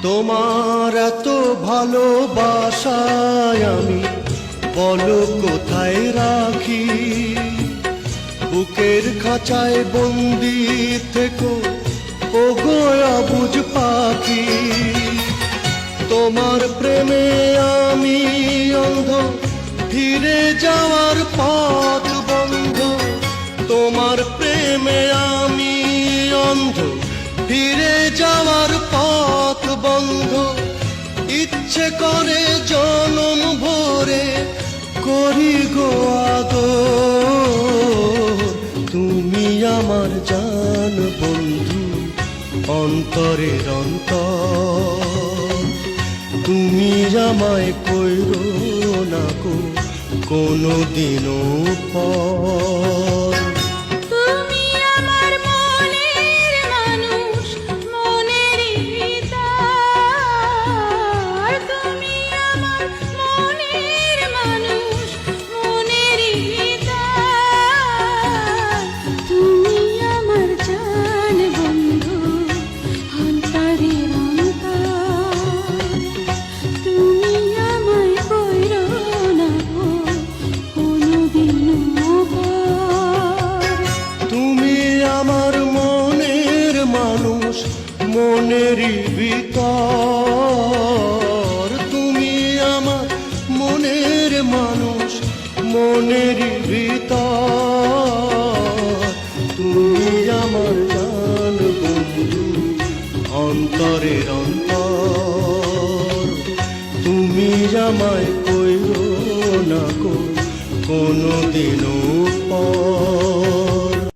তোমার এত ভালোবাসায় আমি বলো কোথায় রাখি, বুকের খাঁচায় বন্দি থেকো ও গয়া বুঝ পাখি। তোমার প্রেমে আমি অন্ধ, ফিরে যাওয়ার পথ বন্ধ। তোমার প্রেমে আমি অন্ধ, ফিরে যাওয়ার পথ বন্ধ। ইচ্ছে করে জনম ভরে করি গো আদর। তুমি আমার জান বন্ধু, অন্তরের অন্তর। তুমি আমায় কইরো না গো কোনো দিনও পর। তুমি আমার মনের মানুষ, মনেরই ভিতর। তুমি আমার মনের মানুষ, মনেরই ভিতর। তুমি আমার জান বন্ধু, অন্তরের অন্তর। তুমি আমায় কইরো না গো কোনোদিনও পর। তুমি আমার মনের মানুষ, মনেরই ভিতর। তুমি আমার মনের মানুষ, মনেরই ভিতর। তুমি আমার জান বন্ধু, অন্তরের অন্তর। তুমি আমায় কইরো না গো কোনো দিনও পর।